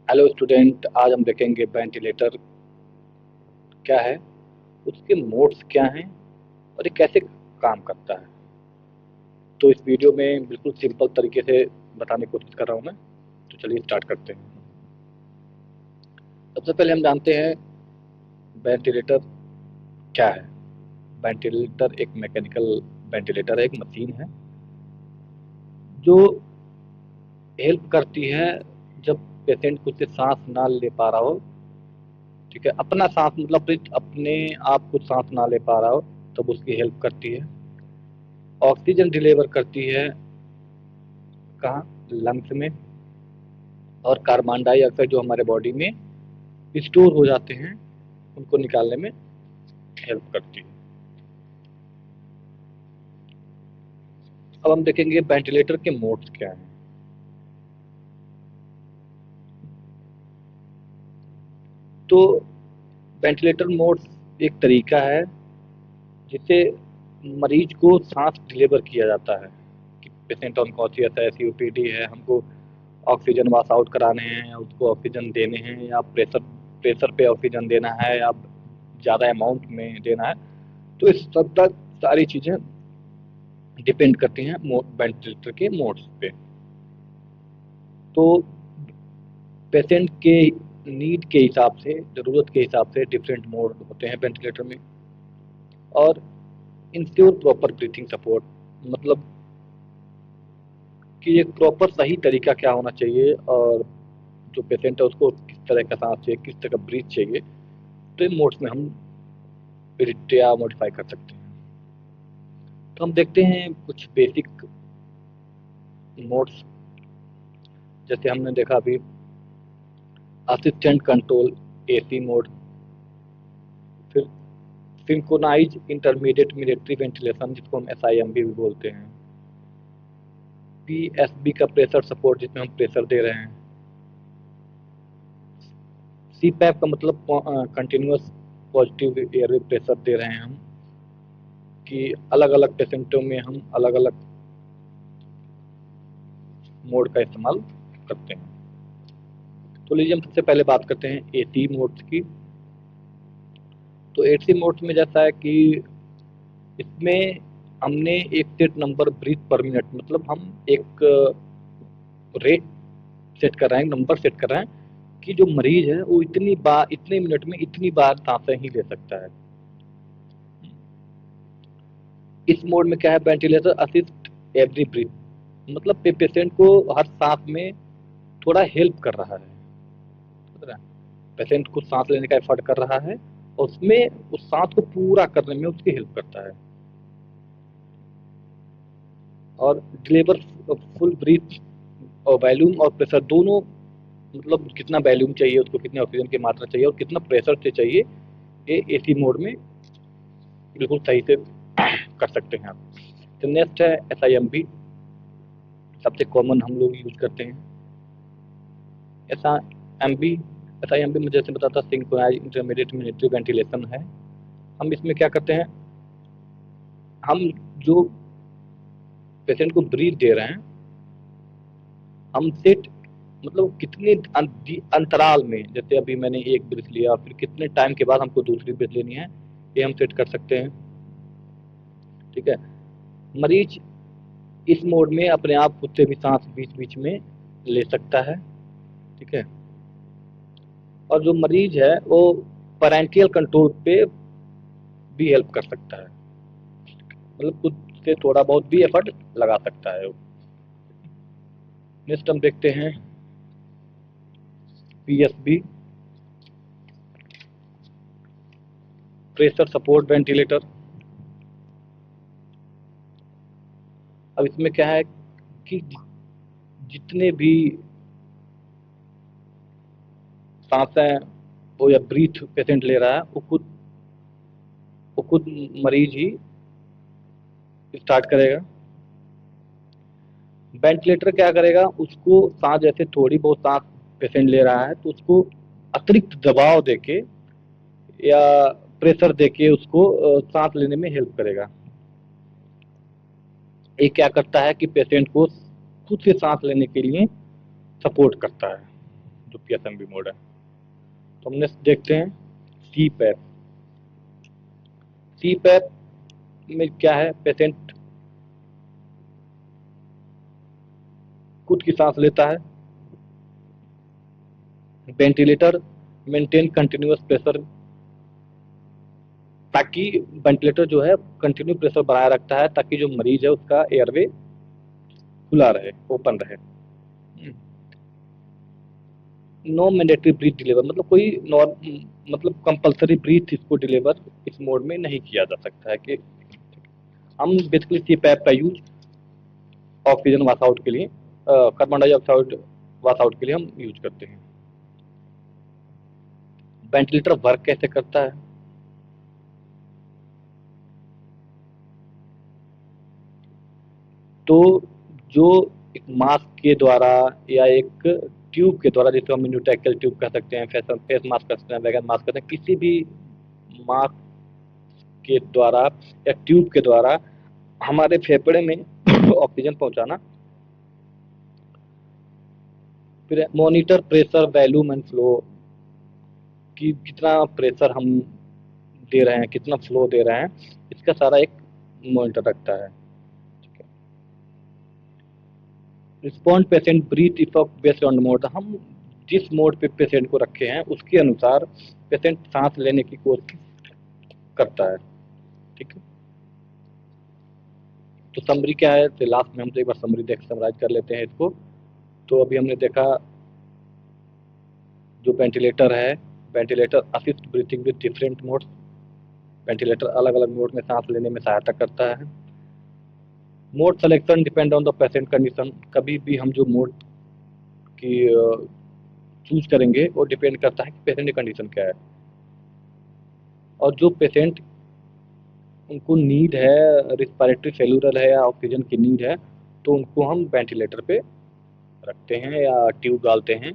Hello student, आज हम देखेंगे वेंटिलेटर क्या है, उसके मोड्स क्या हैं और ये कैसे काम करता है। तो इस वीडियो में बिल्कुल सिंपल तरीके से बताने की कोशिश कर रहा हूँ मैं। तो चलिए स्टार्ट करते हैं। सबसे पहले हम जानते हैं वेंटिलेटर क्या है। वेंटिलेटर एक मैकेनिकल वेंटिलेटर है, एक मशीन है जो हेल्प करती है जब पेशेंट खुद से सांस ना ले पा रहा हो। ठीक है, अपना सांस मतलब अपने आप कुछ सांस ना ले पा रहा हो तब उसकी हेल्प करती है। ऑक्सीजन डिलीवर करती है कहाँ, लंग्स में। और कार्बन डाइऑक्साइड जो हमारे बॉडी में स्टोर हो जाते हैं उनको निकालने में हेल्प करती है। अब हम देखेंगे वेंटिलेटर के मोड्स क्या हैं। तो वेंटिलेटर मोड्स एक तरीका है जिससे मरीज को सांस डिलीवर किया जाता है कि पेशेंट अनकॉन्शियस है, सीओपीडी है, हमको ऑक्सीजन वाश आउट कराने हैं, उसको ऑक्सीजन देने हैं, या प्रेशर प्रेशर पे ऑक्सीजन देना है, या ज़्यादा अमाउंट में देना है। तो इस सब तक सारी चीज़ें डिपेंड करती हैं वेंटिलेटर के मोड्स पे। तो पेशेंट के नीड के हिसाब से, ज़रूरत के हिसाब से डिफरेंट मोड होते हैं वेंटिलेटर में। और इंश्योर प्रॉपर ब्रीथिंग सपोर्ट, मतलब कि एक प्रॉपर सही तरीका क्या होना चाहिए और जो पेशेंट है उसको किस तरह का सांस चाहिए, किस तरह का ब्रीथ चाहिए। तो इन मोड्स में हम एडिट या मॉडिफाई कर सकते हैं। तो हम देखते हैं कुछ बेसिक मोड्स। जैसे हमने देखा अभी असिस्टेंट कंट्रोल, एसी मोड। फिर सिंक्रोनाइज इंटरमीडिएट मिलिट्री वेंटिलेशन, जिसको हम एसआईएमवी भी बोलते हैं। पीएसबी का प्रेशर सपोर्ट, जिसमें हम प्रेशर दे रहे हैं। सीपैप का मतलब कंटिन्यूअस पॉजिटिव एयर प्रेशर दे रहे हैं हम, कि अलग अलग पेशेंटों में हम अलग अलग मोड का इस्तेमाल करते हैं। तो लीजिए हम सबसे पहले बात करते हैं एसी मोड्स की। तो एसी मोड्स में जैसा है कि इसमें हमने एक set number breath per minute, मतलब हम एक रेट सेट कर रहे हैं, नंबर सेट कर रहे हैं कि जो मरीज है वो इतनी बार, इतने मिनट में इतनी बार सांसें ही ले सकता है। इस मोड में क्या है, वेंटिलेटर असिस्ट एवरी ब्रीथ, मतलब पेशेंट को हर सांस में थोड़ा हेल्प कर रहा है। पेशेंट कुछ सांस लेने का एफर्ट कर रहा है और उसमें उस सांस को पूरा करने में उसकी हेल्प करता है। और डिलीवर फुल ब्रीथ, और वॉल्यूम और प्रेशर दोनों, मतलब कितना वॉल्यूम चाहिए उसको, कितने ऑक्सीजन की मात्रा चाहिए और कितना प्रेशर से चाहिए, ये एसी मोड में बिल्कुल सही से कर सकते हैं आप। तो नेक्स्ट है एसआईएमबी, सबसे कॉमन हम लोग यूज करते हैं एसआईएमबी। एसआईएमबी में जैसे बताता, सिंक्रोनाइज इंटरमीडिएट मिलिट्री वेंटिलेशन है। हम इसमें क्या करते हैं, हम जो पेशेंट को ब्रीथ दे रहे हैं, हम सेट, मतलब कितने अंतराल में, जैसे अभी मैंने एक ब्रीथ लिया, फिर कितने टाइम के बाद हमको दूसरी ब्रीथ लेनी है, ये हम सेट कर सकते हैं। ठीक है, मरीज इस मोड में अपने आप खुद से भी सांस बीच बीच में ले सकता है। ठीक है, और जो मरीज है वो पैरेंटियल कंट्रोल पे भी हेल्प कर सकता है, मतलब खुद से थोड़ा बहुत भी एफर्ट लगा सकता है। नेक्स्ट हम देखते हैं पीएसबी, प्रेशर सपोर्ट वेंटिलेटर। अब इसमें क्या है कि जितने भी सांसें वो या ब्रीथ पेशेंट ले रहा है वो खुद मरीज ही स्टार्ट करेगा। वेंटिलेटर क्या करेगा, उसको सांस, जैसे थोड़ी बहुत सांस पेशेंट ले रहा है तो उसको अतिरिक्त दबाव देके या प्रेशर देके उसको सांस लेने में हेल्प करेगा। ये क्या करता है कि पेशेंट को खुद से सांस लेने के लिए सपोर्ट करता है, जो पीएसएमबी मोड है। तो हमने देखते हैं सी पैप। सी पैप में क्या है, पेशेंट खुद की सांस लेता है, वेंटिलेटर मेंटेन कंटिन्यूअस प्रेशर, ताकि वेंटिलेटर जो है कंटिन्यू प्रेशर बनाए रखता है, ताकि जो मरीज है उसका एयरवे खुला रहे, ओपन रहे। नो मैंडेटरी ब्रीथ डिलीवर, मतलब कोई मतलब कंपलसरी ब्रीथ इसको डिलीवर इस मोड में नहीं किया जा सकता है। कि हम बेसिकली सी पैप का यूज ऑक्सीजन वाश आउट के लिए, कार्बन डाइऑक्साइड वाश आउट के लिए हम यूज करते हैं। वेंटिलेटर वर्क कैसे करता है? तो जो एक मास्क के द्वारा या एक ट्यूब के द्वारा, जिसको हम न्यूटेक्सल ट्यूब कह सकते हैं, फेस मास्क कह सकते हैं, वैगन मास्क कहते हैं, किसी भी मास्क के द्वारा या ट्यूब के द्वारा हमारे फेफड़े में ऑक्सीजन पहुंचाना। फिर monitor pressure, volume and flow, कि कितना प्रेशर हम दे रहे हैं, कितना फ्लो दे रहे हैं, इसका सारा एक मॉनिटर रखता है। Respond patient breath effect based on mode, हम जिस मोड पे पेशेंट को रखे हैं उसके अनुसार पेशेंट सांस लेने की कोशिश करता है। ठीक है, तो समरी क्या है, तो लास्ट में हम तो एक बार समरी देख समराइज कर लेते हैं इसको। तो अभी हमने देखा जो वेंटिलेटर है, ventilator assist breathing with different modes, ventilator अलग अलग मोड में सांस लेने में सहायता करता है। Mode selection depend on the patient condition, कभी भी हम जो मोड की चूज करेंगे वो डिपेंड करता है कि पेशेंट की कंडीशन क्या है। और जो पेशेंट उनको नीड है, रिस्पिरेटरी फेल्यूरल है या ऑक्सीजन की नीड है, तो उनको हम वेंटिलेटर पे रखते हैं या ट्यूब डालते हैं।